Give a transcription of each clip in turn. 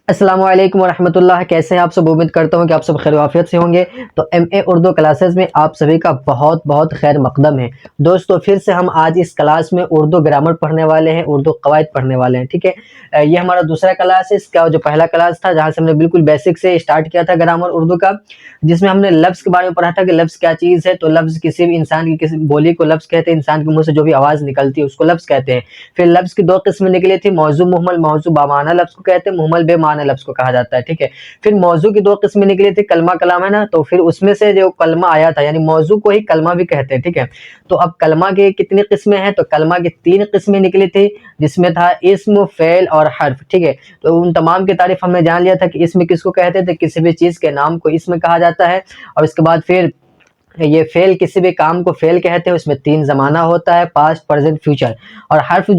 السلام علیکم ورحمۃ اللہ، کیسے ہیں آپ سب؟ امید کرتا ہوں کہ آپ سب خیر و عافیت سے ہوں گے۔ تو ایم اے اردو کلاسز میں آپ سبھی کا بہت بہت خیر مقدم ہے دوستو۔ پھر سے ہم آج اس کلاس میں اردو گرامر پڑھنے والے ہیں، اردو قواعد پڑھنے والے ہیں، ٹھیک ہے۔ یہ ہمارا دوسرا کلاس ہے۔ اس کا جو پہلا کلاس تھا جہاں سے ہم نے بالکل بیسک سے اسٹارٹ کیا تھا گرامر اردو کا، جس میں ہم نے لفظ کے بارے میں پڑھا تھا کہ لفظ کیا چیز ہے۔ تو لفظ کسی بھی انسان کی کسی بولی کو لفظ کہتے ہیں، انسان کے منہ سے جو بھی آواز نکلتی ہے اس کو لفظ کہتے ہیں۔ پھر لفظ کی دو قسمیں نکلی تھی، موضوع مہمل، موضوع بامعنی لفظ کو کہتے ہیں، مہمل بے معنی لفظ کو کہا جاتا ہے، ٹھیک ہے۔ پھر موضوع کی دو قسمیں نکلی تھی، کلمہ کلام ہے نا، تو پھر اس میں سے جو کلمہ آیا تھا یعنی موضوع کو ہی کلمہ بھی کہتے ہیں، ٹھیک ہے۔ تو اب کلمہ کی کتنی قسمیں ہیں؟ تو کلمہ کی 3 قسمیں نکلی تھی، جس میں تھا اسم، فعل اور حرف، ٹھیک ہے۔ تو ان تمام کی تعریف ہم نے جان لیا تھا کہ اسم کس کو کہتے تھے، کسی بھی چیز کے نام کو اسم کہا جاتا ہے۔ اور اس کے بعد پھر یہ فعل، کسی بھی کام کو فعل کہتے ہیں، اس میں 3 زمانہ ہوتا ہے، پاسٹ، پریزنٹ، فیوچر۔ اور حرف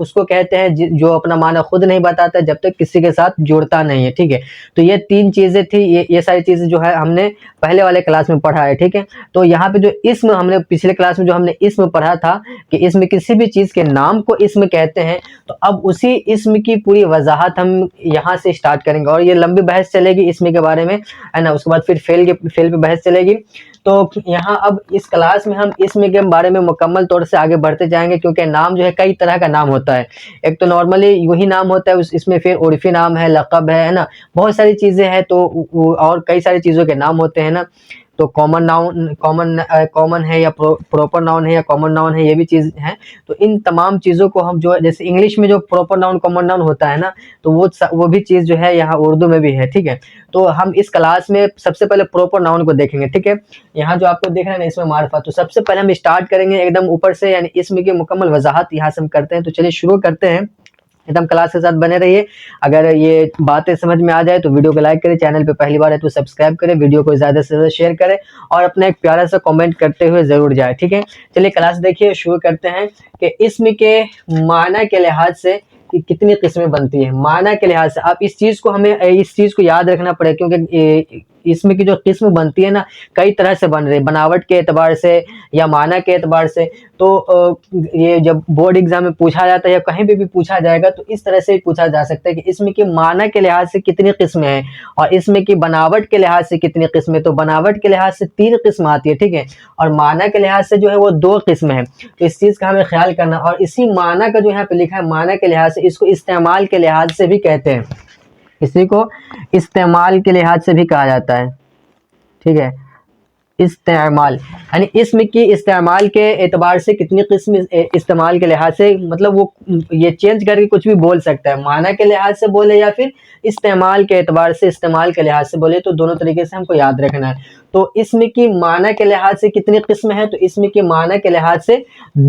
اس کو کہتے ہیں جو اپنا معنی خود نہیں بتاتا جب تک کسی کے ساتھ جوڑتا نہیں ہے، ٹھیک ہے۔ تو یہ 3 چیزیں تھی، یہ ساری چیزیں جو ہے ہم نے پہلے والے کلاس میں پڑھا ہے، ٹھیک ہے۔ تو یہاں پہ جو اسم ہم نے پچھلے کلاس میں جو ہم نے اسم پڑھا تھا کہ اسم کسی بھی چیز کے نام کو اسم کہتے ہیں، تو اب اسی اسم کی پوری وضاحت ہم یہاں سے اسٹارٹ کریں گے، اور یہ لمبی بحث چلے گی اسم کے بارے میں، ہے نا۔ اس کے بعد پھر فعل پہ بحث چلے گی۔ تو یہاں اب اس کلاس میں ہم اسم کے بارے میں مکمل طور سے آگے بڑھتے جائیں گے، کیونکہ نام جو ہے کئی طرح کا نام ہوتا ہے۔ ایک تو نارملی یہی نام ہوتا ہے، اس میں پھر عرفی نام ہے، لقب ہے نا، بہت ساری چیزیں ہیں، تو اور کئی ساری چیزوں کے نام ہوتے ہیں نا۔ تو کامن ہے یا پراپر ناؤن ہے یا کامن ناؤن ہے، یہ بھی چیز ہے۔ تو ان تمام چیزوں کو ہم جو جیسے انگلش میں جو پراپر ناؤن کامن ناؤن ہوتا ہے نا، تو وہ بھی چیز جو ہے یہاں اردو میں بھی ہے، ٹھیک ہے۔ تو ہم اس کلاس میں سب سے پہلے پراپر ناؤن کو دیکھیں گے، ٹھیک ہے۔ یہاں جو آپ کو دیکھ رہے ہیں نا، اس میں معرفہ، تو سب سے پہلے ہم اسٹارٹ کریں گے ایک دم اوپر سے، یعنی اسم کی مکمل وضاحت یہاں سے ہم کرتے ہیں۔ تو چلیے شروع کرتے ہیں، ایک دم کلاس کے ساتھ بنے رہیے۔ اگر یہ باتیں سمجھ میں آ جائے تو ویڈیو کو لائک کریں، چینل پہ پہلی بار ہے تو سبسکرائب کریں، ویڈیو کو زیادہ سے زیادہ شیئر کریں، اور اپنا ایک پیارا سا کامنٹ کرتے ہوئے ضرور جائے، ٹھیک ہے۔ چلیے کلاس دیکھیے، شروع کرتے ہیں کہ اسم کے معنی کے لحاظ سے کتنی قسمیں بنتی ہیں۔ معنی کے لحاظ سے آپ ہمیں اس چیز کو یاد رکھنا پڑے، کیونکہ اسم کی جو قسم بنتی ہے نا، کئی طرح سے بن رہی ہے، بناوٹ کے اعتبار سے یا معنی کے اعتبار سے۔ تو یہ جب بورڈ ایگزام میں پوچھا جاتا ہے یا کہیں بھی پوچھا جائے گا، تو اس طرح سے پوچھا جا سکتا ہے کہ اسم کے معنی کے لحاظ سے کتنی قسمیں ہیں، اور اسم کی بناوٹ کے لحاظ سے کتنی قسمیں۔ تو بناوٹ کے لحاظ سے 3 قسم آتی ہے، ٹھیک ہے، اور معنی کے لحاظ سے جو ہے وہ 2 قسم ہیں۔ تو اس چیز کا ہمیں خیال کرنا، اور اسی معنی کا جو یہاں پہ لکھا ہے معنی کے لحاظ سے، اس کو استعمال کے لحاظ سے بھی کہتے ہیں، اسی کو استعمال کے لحاظ سے بھی کہا جاتا ہے، ٹھیک ہے۔ استعمال یعنی اسم کی استعمال کے اعتبار سے کتنی قسم، استعمال کے لحاظ سے مطلب وہ یہ چینج کر کے کچھ بھی بول سکتا ہے، معنی کے لحاظ سے بولے یا پھر استعمال کے اعتبار سے، استعمال کے لحاظ سے بولے، تو دونوں طریقے سے ہم کو یاد رکھنا ہے۔ تو اسم کی معنی کے لحاظ سے کتنی قسم ہے؟ تو اسم کی معنی کے لحاظ سے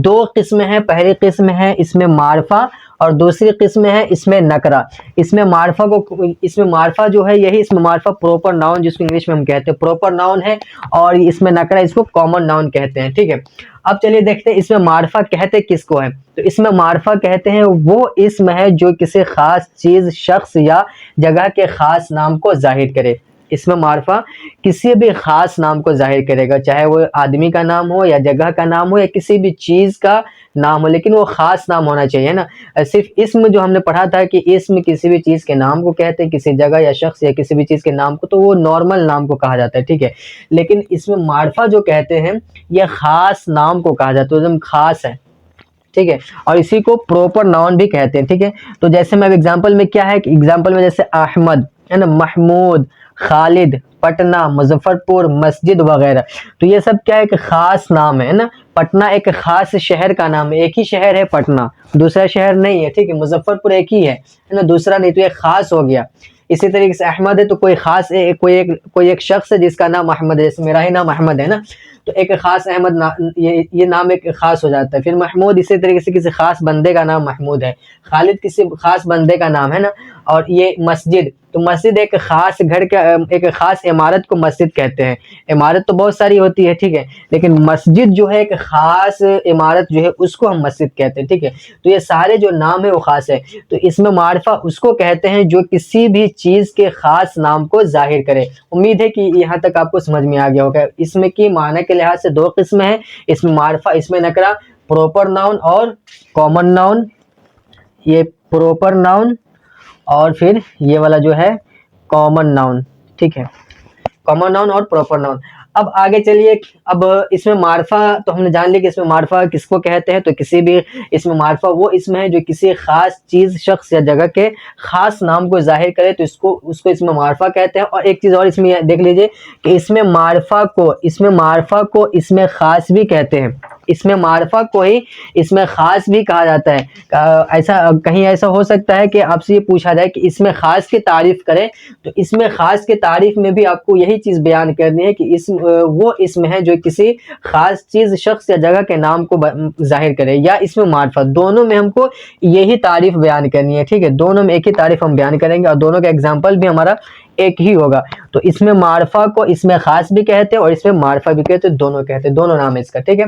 2 قسمیں ہیں۔ پہلی قسم ہے اس میں معرفہ، اور دوسری قسم ہے اس میں نکرہ۔ اس میں معرفہ جو ہے، یہی اس میں معرفہ پراپر ناؤن جس کو انگلش میں ہم کہتے ہیں پراپر ناؤن ہے، اور اس میں نکرہ اس کو کامن ناؤن کہتے ہیں، ٹھیک ہے۔ اب چلیے دیکھتے ہیں اس میں معرفہ کہتے کس کو ہے۔ تو اس میں معرفہ کہتے ہیں وہ اسم ہے جو کسی خاص چیز، شخص یا جگہ کے خاص نام کو ظاہر کرے۔ اس میں معرفہ کسی بھی خاص نام کو ظاہر کرے گا، چاہے وہ آدمی کا نام ہو یا جگہ کا نام ہو یا کسی بھی چیز کا نام ہو، لیکن وہ خاص نام ہونا چاہیے نا۔ صرف اسم جو ہم نے پڑھا تھا کہ اسم کسی بھی چیز کے نام کو کہتے ہیں، کسی جگہ یا شخص یا کسی بھی چیز کے نام کو، تو وہ نارمل نام کو کہا جاتا ہے، ٹھیک ہے۔ لیکن اس میں معرفہ جو کہتے ہیں یہ خاص نام کو کہا جاتا ہے، ایک دم خاص ہے، ٹھیک ہے، اور اسی کو پراپر ناؤن بھی کہتے ہیں، ٹھیک ہے۔ تو جیسے میں ایگزامپل میں کیا ہے کہ ایگزامپل میں جیسے احمد ہے نا، محمود، خالد، پٹنہ، مظفر پور، مسجد وغیرہ، تو یہ سب کیا ہے کہ خاص نام ہے نا۔ پٹنہ ایک خاص شہر کا نام ہے، ایک ہی شہر ہے پٹنہ، دوسرا شہر نہیں ہے، ٹھیک ہے۔ مظفر پور ایک ہی ہے نا، دوسرا نہیں، تو یہ خاص ہو گیا۔ اسی طریقے سے احمد ہے تو کوئی خاص ہے، کوئی ایک شخص ہے جس کا نام احمد ہے، جیسے میرا ہی نام احمد ہے نا، تو ایک خاص احمد یہ نام ایک خاص ہو جاتا ہے۔ پھر محمود اسی طریقے سے کسی خاص بندے کا نام محمود ہے، خالد کسی خاص بندے کا نام ہے نا۔ اور یہ مسجد، تو مسجد ایک خاص گھر کا، ایک خاص عمارت کو مسجد کہتے ہیں۔ عمارت تو بہت ساری ہوتی ہے، ٹھیک ہے، لیکن مسجد جو ہے ایک خاص عمارت جو ہے اس کو ہم مسجد کہتے ہیں، ٹھیک ہے۔ تو یہ سارے جو نام ہے وہ خاص ہے۔ تو اس میں معرفہ اس کو کہتے ہیں جو کسی بھی چیز کے خاص نام کو ظاہر کرے۔ امید ہے کہ یہاں تک آپ کو سمجھ میں آ گیا ہوگا۔ اس میں کی معنی کے لحاظ سے 2 قسمیں ہیں، اس میں معرفہ، اس میں نکرہ، پراپر ناؤن اور کامن ناؤن۔ یہ پراپر ناؤن اور پھر یہ والا جو ہے کامن ناؤن، ٹھیک ہے، کامن ناؤن اور پراپر ناؤن۔ اب آگے چلیے، اب اس میں معرفہ تو ہم نے جان لیا کہ اس میں معرفہ کس کو کہتے ہیں، تو کسی بھی اس میں معرفہ وہ اسم ہے جو کسی خاص چیز، شخص یا جگہ کے خاص نام کو ظاہر کرے تو اس کو اس میں معرفہ کہتے ہیں۔ اور ایک چیز اور اس میں دیکھ لیجئے کہ اس میں معرفہ کو اس میں خاص بھی کہتے ہیں، اس میں معرفہ کو ہی اس میں خاص بھی کہا جاتا ہے۔ ایسا ہو سکتا ہے کہ آپ سے یہ پوچھا جائے کہ اس میں خاص کی تعریف کریں، تو اس میں خاص کی تعریف میں بھی آپ کو یہی چیز بیان کرنی ہے کہ وہ اسم ہے جو کسی خاص چیز، شخص یا جگہ کے نام کو ظاہر کرے، یا اس میں معرفہ، دونوں میں ہم کو یہی تعریف بیان کرنی ہے، ٹھیک ہے، دونوں میں ایک ہی تعریف ہم بیان کریں گے اور دونوں کا ایگزامپل بھی ہمارا ایک ہی ہوگا۔ تو اس میں معرفہ کو اس میں خاص بھی کہتے ہیں اور اس میں معرفہ بھی کہتے ہیں، دونوں کہتے ہیں، دونوں نام ہے اس کا، ٹھیک ہے۔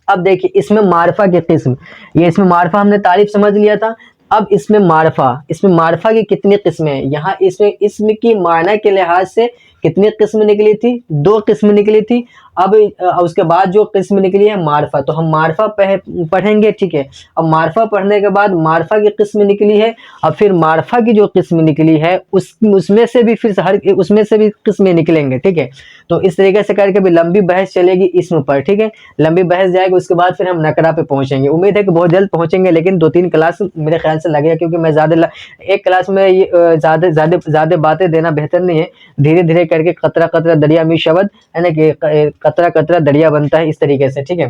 اب دیکھیے اس میں معرفہ کی قسم، یہ اس میں معرفہ ہم نے تعریف سمجھ لیا تھا۔ اب اس میں معرفہ کی کتنی قسمیں ہیں، یہاں اس میں اسم کی معنی کے لحاظ سے کتنی قسم نکلی تھی، 2 قسم نکلی تھی۔ اب اس کے بعد جو قسم نکلی ہے معرفہ، تو ہم معرفہ پڑھیں گے، ٹھیک ہے۔ اب معرفہ پڑھنے کے بعد معرفہ کی قسم نکلی ہے، اب پھر معرفہ کی جو قسم نکلی ہے اس میں سے بھی قسمیں نکلیں گے، ٹھیک ہے۔ تو اس طریقے سے کر کے بھی لمبی بحث چلے گی اسم پر، ٹھیک ہے، لمبی بحث جائے گی، اس کے بعد پھر ہم نکرہ پہ پہنچیں گے۔ امید ہے کہ بہت جلد پہنچیں گے، لیکن 2-3 کلاس میرے خیال سے لگے گا، کیونکہ میں ایک کلاس میں زیادہ باتیں دینا بہتر نہیں ہے، دھیرے دھیرے کر کے قطرہ قطرہ دریا میں شبد ہے نا، کہ قطرہ قطرہ دریا بنتا ہے، اس طریقے سے، ٹھیک ہے۔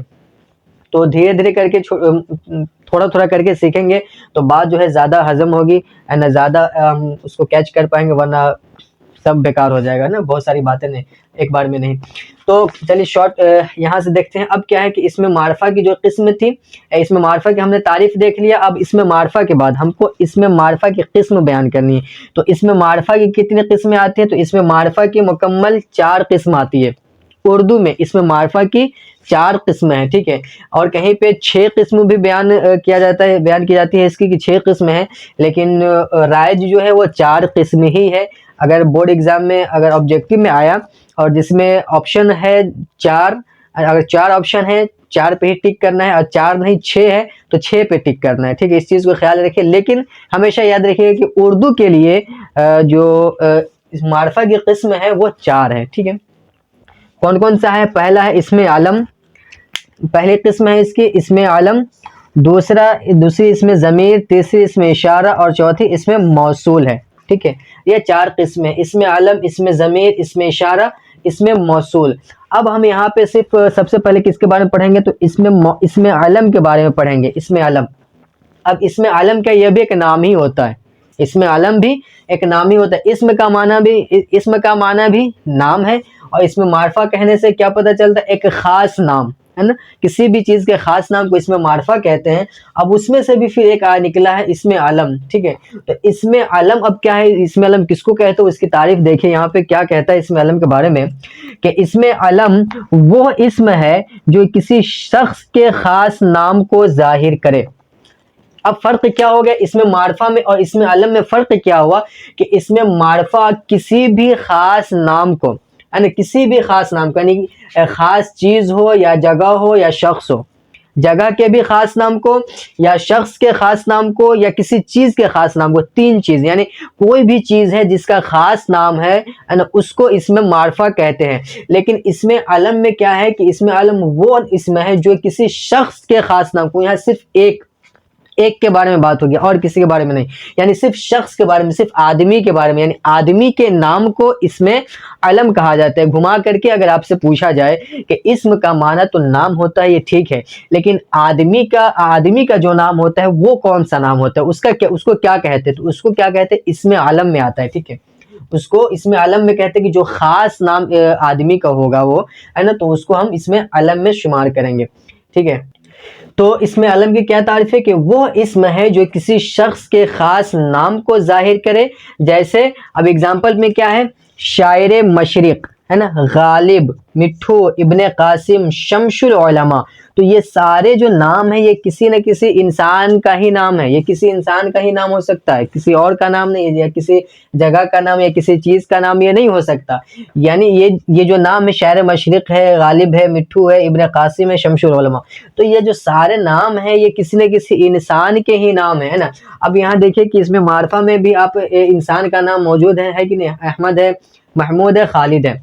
تو دھیرے دھیرے کر کے تھوڑا تھوڑا کر کے سیکھیں گے تو بات جو ہے زیادہ ہضم ہوگی، زیادہ ہم اس کو کیچ کر پائیں گے، ورنہ سب بیکار ہو جائے گا نا، بہت ساری باتیں نہیں ایک بار میں نہیں۔ تو چلیے شارٹ یہاں سے دیکھتے ہیں۔ اب کیا ہے کہ اس میں معرفہ کی جو قسم تھی، اس میں معرفہ کی ہم نے تعریف دیکھ لیا۔ اب اس میں معرفہ کے بعد ہم کو اس میں معرفہ کی قسم بیان کرنی ہے۔ تو اس میں معرفہ کی کتنی قسمیں آتی ہیں، تو اس میں معرفہ کی مکمل 4 قسم آتی ہے۔ اردو میں اس میں معرفہ کی 4 قسمیں ہیں، ٹھیک ہے، اور کہیں پہ 6 قسم بھی بیان کی جاتی ہے اس کی، کہ 6 قسمیں ہیں، لیکن رائج جو ہے وہ 4 قسم ہی ہے۔ اگر بورڈ ایگزام میں اگر آبجیکٹیو میں آیا اور جس میں آپشن ہے 4، اگر 4 آپشن ہے 4 پہ ہی ٹک کرنا ہے، اور 4 نہیں 6 ہے تو 6 پہ ٹک کرنا ہے، ٹھیک ہے، اس چیز کو خیال رکھیں۔ لیکن ہمیشہ یاد رکھیے کہ اردو کے لیے جو معرفہ کی قسم ہے وہ 4 ہے، ٹھیک ہے۔ کون کون سا ہے؟ پہلا ہے اسم علم، پہلی قسم ہے اس کی اسم علم، دوسری اسم ضمیر، تیسری اسم اشارہ، اور چوتھی اسم موصول ہے، ٹھیک ہے۔ یہ 4 قسمیں، اسم علم، اسم ضمیر، اسم اشارہ، اسم موصول۔ اب ہم یہاں پہ صرف سب سے پہلے کس کے بارے میں پڑھیں گے، تو اسم علم کے بارے میں پڑھیں گے، اسم علم۔ اب اسم علم کا یہ بھی ایک نام ہی ہوتا ہے، اسم علم بھی ایک نام ہی ہوتا ہے، اسم کا معنی بھی نام ہے، اور اس میں معرفہ کہنے سے کیا پتہ چلتا ہے، ایک خاص نام ہے نا، کسی بھی چیز کے خاص نام کو اس میں معرفہ کہتے ہیں۔ اب اس میں سے بھی پھر ایک نکلا ہے اسم علم، ٹھیک ہے۔ تو اسم علم اب کیا ہے، اسم علم کس کو کہتے ہیں، اس کی تعریف دیکھیں یہاں پہ کیا کہتا ہے اسم علم کے بارے میں، کہ اسم علم وہ اسم ہے جو کسی شخص کے خاص نام کو ظاہر کرے۔ اب فرق کیا ہو گیا اس میں معرفہ میں اور اس میں علم میں؟ فرق کیا ہوا کہ اس میں معرفہ کسی بھی خاص نام کو، یعنی کسی بھی خاص نام کو، یعنی خاص چیز ہو یا جگہ ہو یا شخص ہو، جگہ کے بھی خاص نام کو یا شخص کے خاص نام کو یا کسی چیز کے خاص نام کو، 3 چیز، یعنی کوئی بھی چیز ہے جس کا خاص نام ہے اس کو اس میں معرفہ کہتے ہیں۔ لیکن اس میں علم میں کیا ہے کہ اس میں علم وہ اسم ہے جو کسی شخص کے خاص نام کو، یہاں صرف ایک کے بارے میں بات ہوگی اور کسی کے بارے میں نہیں، یعنی صرف شخص کے بارے میں، صرف آدمی کے بارے میں، یعنی آدمی کے نام کو اس میں علم کہا جاتا ہے۔ گھما کر کے اگر آپ سے پوچھا جائے کہ اسم کا معنی تو نام ہوتا ہے، یہ ٹھیک ہے، لیکن آدمی کا جو نام ہوتا ہے وہ کون سا نام ہوتا ہے، اس کو کیا کہتے ہیں، تو اس کو کیا کہتے ہیں، اسم علم میں آتا ہے، ٹھیک ہے۔ اس کو اسم علم میں کہتے ہیں کہ جو خاص نام آدمی کا ہوگا وہ ہے نا، تو اس کو ہم اسم علم میں شمار کریں گے، ٹھیک ہے۔ تو اسم علم کی کیا تعریف ہے کہ وہ اسم ہے جو کسی شخص کے خاص نام کو ظاہر کرے۔ جیسے اب اگزامپل میں کیا ہے، شاعر مشرق، ہے نا، غالب، مٹھو، ابن قاسم، شمس العلماء. تو یہ سارے جو نام ہیں یہ کسی نہ کسی انسان کا ہی نام ہے. یہ کسی انسان کا ہی نام ہو سکتا ہے، کسی اور کا نام نہیں ہے، یا کسی جگہ کا نام یا کسی چیز کا نام یہ نہیں ہو سکتا. یعنی یہ جو نام ہے، شاعر مشرق ہے، غالب ہے، مٹھو ہے، ابن قاسم ہے، شمس العلماء، تو یہ جو سارے نام ہیں یہ کسی نہ کسی انسان کے ہی نام ہے نا. اب یہاں دیکھیں کہ اس میں معرفہ میں بھی آپ انسان کا نام موجود ہے کہ نہیں؟ احمد ہے، محمود ہے، خالد ہے.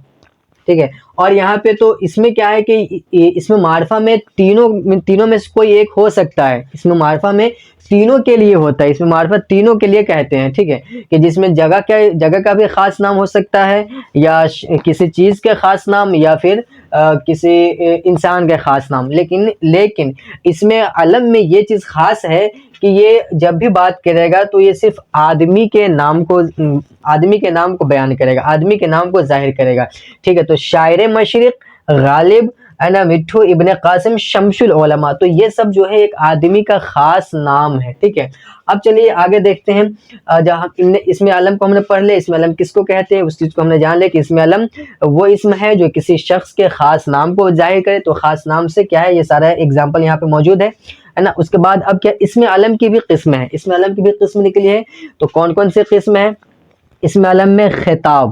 ٹھیک ہے. اور یہاں پہ تو اس میں کیا ہے کہ اس میں معرفہ میں تینوں میں سے کوئی ایک ہو سکتا ہے. اس میں معرفہ میں تینوں کے لیے ہوتا ہے. اس میں معرفہ تینوں کے لیے کہتے ہیں. ٹھیک ہے، کہ جس میں جگہ کا بھی خاص نام ہو سکتا ہے، یا کسی چیز کے خاص نام، یا پھر کسی انسان کے خاص نام. لیکن اس میں علم میں یہ چیز خاص ہے کہ یہ جب بھی بات کرے گا تو یہ صرف آدمی کے نام کو بیان کرے گا، آدمی کے نام کو ظاہر کرے گا. ٹھیک ہے. تو شاعر مشرق، غالب، مٹھو، ابن قاسم، شمس العلماء، تو یہ سب جو ہے ایک آدمی کا خاص نام ہے. ٹھیک ہے. اب چلیے آگے دیکھتے ہیں. جہاں اس میں علم کو ہم نے پڑھ لے، اس میں علم کس کو کہتے ہیں اس چیز کو ہم نے جان لے کہ اس میں علم وہ اسم ہے جو کسی شخص کے خاص نام کو ظاہر کرے. تو خاص نام سے کیا ہے، یہ سارا ایگزامپل یہاں پہ موجود ہے نا. اس کے بعد اب کیا، اس میں علم کی بھی قسم ہے. اس میں علم کی بھی قسم نکلی ہے. تو کون کون سی قسم ہے؟ اس میں علم میں خطاب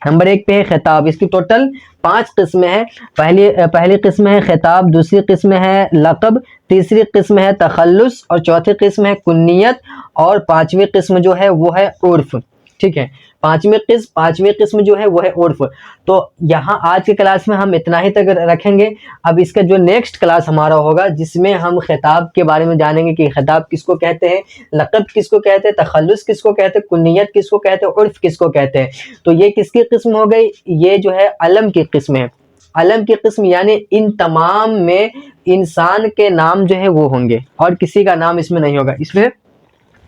نمبر 1 پہ ہے. خطاب، اس کی ٹوٹل 5 قسمیں ہیں. پہلی قسم ہے خطاب، دوسری قسم ہے لقب، تیسری قسم ہے تخلص، اور چوتھی قسم ہے کنیت، اور 5ویں قسم جو ہے وہ ہے عرف. ٹھیک ہے. پانچویں قسم جو ہے وہ ہے عرف. تو یہاں آج کی کلاس میں ہم اتنا ہی تک رکھیں گے. اب اس کا جو نیکسٹ کلاس ہمارا ہوگا جس میں ہم خطاب کے بارے میں جانیں گے کہ خطاب کس کو کہتے ہیں، لقب کس کو کہتے ہیں، تخلص کس کو کہتے ہیں، کنیت کس کو کہتے ہیں، عرف کس کو کہتے ہیں. تو یہ کس کی قسم ہو گئی؟ یہ جو ہے علم کی قسم ہے. علم کی قسم یعنی ان تمام میں انسان کے نام جو ہے وہ ہوں گے اور کسی کا نام اس میں نہیں ہوگا. اس میں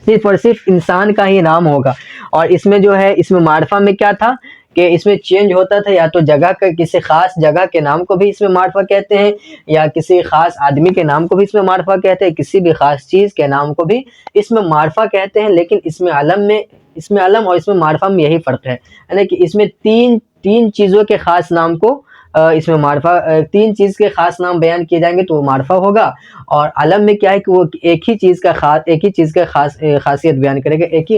صرف اور صرف انسان کا ہی نام ہوگا. اور اس میں جو ہے، اس میں معرفہ میں کیا تھا کہ اس میں چینج ہوتا تھا، یا تو جگہ کا کسی خاص جگہ کے نام کو بھی اس میں معرفہ کہتے ہیں، یا کسی خاص آدمی کے نام کو بھی اس میں معرفہ کہتے ہیں، کسی بھی خاص چیز کے نام کو بھی اس میں معرفہ کہتے ہیں. لیکن اس میں علم اور اس میں معرفہ میں یہی فرق ہے، یعنی کہ اس میں تین چیزوں کے خاص نام کو اس میں معرفہ، 3 چیز کے خاص نام بیان کیے جائیں گے تو وہ معرفہ ہوگا. اور علم میں کیا ہے کہ وہ ایک ہی چیز کا خاصیت بیان کرے گا، ایک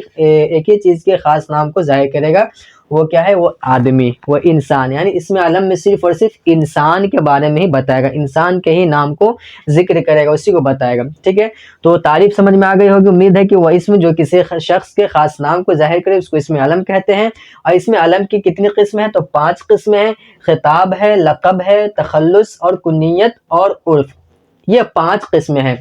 ہی چیز کے خاص نام کو ظاہر کرے گا. وہ کیا ہے؟ وہ آدمی، وہ انسان. یعنی اس میں علم میں صرف اور صرف انسان کے بارے میں ہی بتائے گا، انسان کے ہی نام کو ذکر کرے گا، اسی کو بتائے گا. ٹھیک ہے. تو تعریف سمجھ میں آ گئی ہوگی، امید ہے کہ وہ اسم جو کسی شخص کے خاص نام کو ظاہر کرے اس کو اس میں علم کہتے ہیں. اور اس میں علم کی کتنی قسم ہیں؟ تو 5 قسمیں ہیں. خطاب ہے، لقب ہے، تخلص اور کنیت اور عرف. یہ 5 قسمیں ہیں.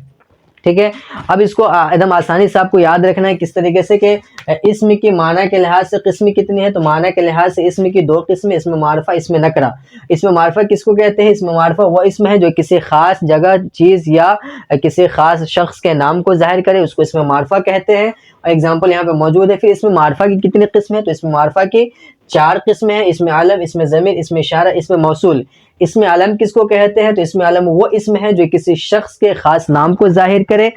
ٹھیک ہے. اب اس کو ایک دم آسانی سے آپ کو یاد رکھنا ہے کس طریقے سے کہ اسم کی معنی کے لحاظ سے قسم کتنی ہے. تو معنی کے لحاظ سے اسم کی 2 قسمیں، اسم معرفہ، اسم نکرہ. اسم معرفہ کس کو کہتے ہیں؟ اسم معرفہ وہ اسم ہے جو کسی خاص جگہ، چیز یا کسی خاص شخص کے نام کو ظاہر کرے، اس کو اسم معرفہ کہتے ہیں. اور ایگزامپل یہاں پہ موجود ہے. پھر اسم معرفہ کی کتنی قسمیں ہیں؟ تو اسم معرفہ کی 4 قسمیں ہیں. اسم علم، اسم ضمیر، اسم اشارہ، اسم موصول. اسم علم کس کو کہتے ہیں؟ تو اسم علم وہ اسم ہے جو کسی شخص کے خاص نام کو ظاہر کرے،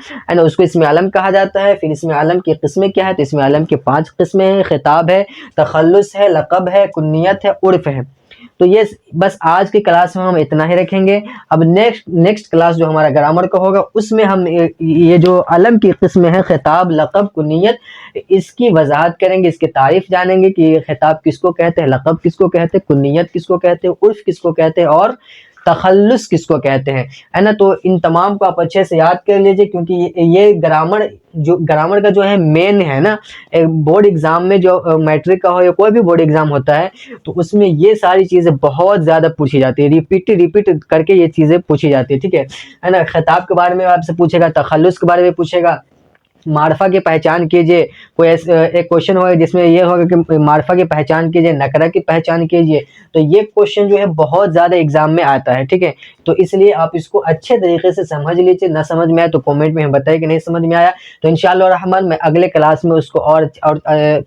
اس کو اسم علم کہا جاتا ہے. پھر اسم علم کی قسمیں کیا ہے؟ تو اسم علم کی 5 قسمیں ہیں. خطاب ہے، تخلص ہے، لقب ہے، کنیت ہے، عرف ہے. تو یہ بس آج کی کلاس میں ہم اتنا ہی رکھیں گے. اب نیکسٹ کلاس جو ہمارا گرامر کا ہوگا اس میں ہم یہ جو علم کی قسمیں ہیں، خطاب، لقب، کنیت، اس کی وضاحت کریں گے، اس کی تعریف جانیں گے کہ یہ خطاب کس کو کہتے ہیں، لقب کس کو کہتے ہیں، کنیت کس کو کہتے ہیں، عرف کس کو کہتے ہیں، اور تخلص کس کو کہتے ہیں، ہے نا. تو ان تمام کو آپ اچھے سے یاد کر لیجئے، کیونکہ یہ گرامر کا جو ہے مین ہے نا. بورڈ ایگزام میں جو میٹرک کا ہو یا کوئی بھی بورڈ ایگزام ہوتا ہے تو اس میں یہ ساری چیزیں بہت زیادہ پوچھی جاتی ہے، ریپیٹ کر کے یہ چیزیں پوچھی جاتی ہے. ٹھیک ہے نا. خطاب کے بارے میں آپ سے پوچھے گا، تخلص کے بارے میں پوچھے گا، معرفہ کی پہچان کیجئے. کوئی ایک کوشچن ہوگا جس میں یہ ہوگا کہ معرفہ کی پہچان کیجئے، نکرہ کی پہچان کیجئے. تو یہ کوشچن جو ہے بہت زیادہ ایگزام میں آتا ہے. ٹھیک ہے. تو اس لیے آپ اس کو اچھے طریقے سے سمجھ لیجئے. نہ سمجھ میں آئے تو کومنٹ میں ہمیں بتائیے کہ نہیں سمجھ میں آیا. تو انشاءاللہ الرحمن میں اگلے کلاس میں اس کو اور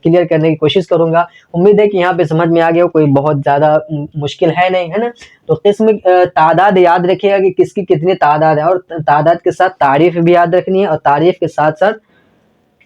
کلیئر کرنے کی کوشش کروں گا. امید ہے کہ یہاں پہ سمجھ میں آ گیا ہو، کوئی بہت زیادہ مشکل ہے نہیں، ہے نا. تو قسم تعداد یاد رکھیے گا کہ کس کی کتنی تعداد ہے، اور تعداد کے ساتھ تعریف بھی یاد رکھنی ہے، اور تعریف کے ساتھ ساتھ